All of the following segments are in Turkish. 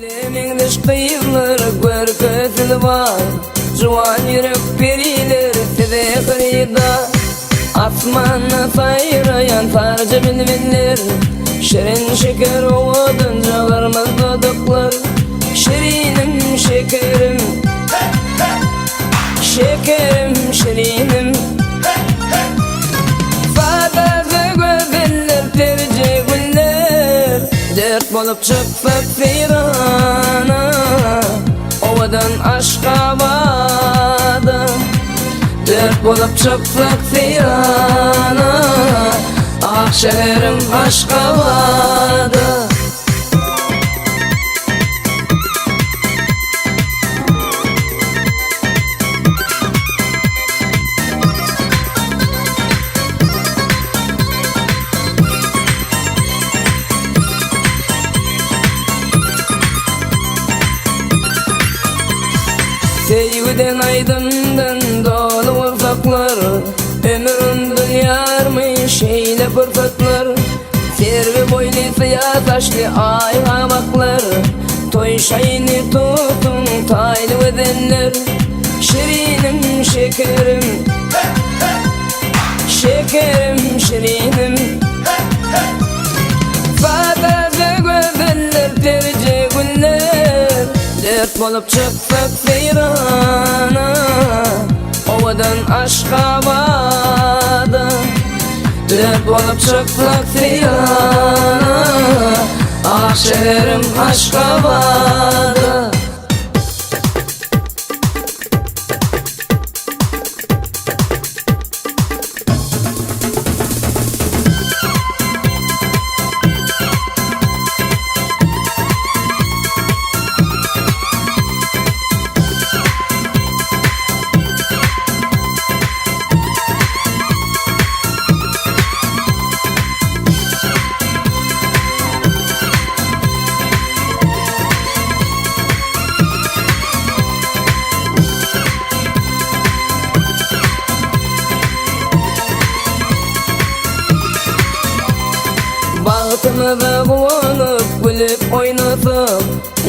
Lemin dışkıyılır görkötül var, juwan yürek beriler size kırıyda. Asmanna sayrayan tarcı bilbiller, şirin şeker ovadın çağırmaz dadıklar. Şirinim şekerim, şekerim şirinim. Fadazı gözeller tercih güller, dert bolup çıksak firana, ovadan Aşkabad'a. Dert bolup çıksak firana, ah şehrim Aşkabad'a. Sevgiden aydından dolu ufaklar, ömründen yarmış şeyle fırsatlar. Servi boylu siyah saçlı ay havaklar, toy şayını tutun taylı edenler. Şirinim şekerim, şekerim şirinim. Fadazı gözeller tercih güller, dert bolup çıksak firana, ovadan Aşkabad'a. Dert bolup çıksak firana, ah şehrim Aşkabad'a. Bağıtımıza bulanıp gülüp oynatıp,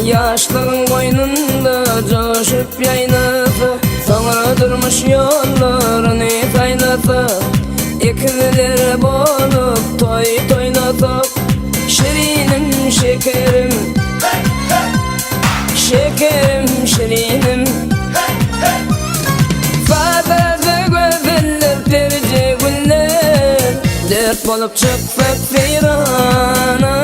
yaşlığın boynunda coşup yaynatıp, sonra durmuş yollarını saynatıp, ikizler bolup toy toynatıp. Şirinim şekerim, şekerim şirinim. Fadazı gözeller tercih güller, dert bolup çıksak firana,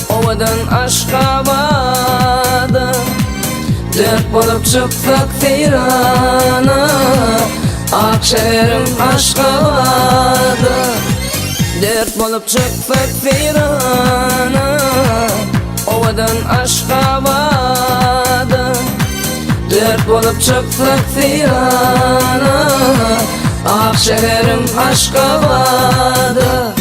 ovadan Aşkabad'a. Dert bolup çıksak firana, ah şehrim Aşkabad'a. Dert bolup çıksak firana, ovadan Aşkabad'a. Dert bolup çıksak firana, ah şehrim Aşkabad'a.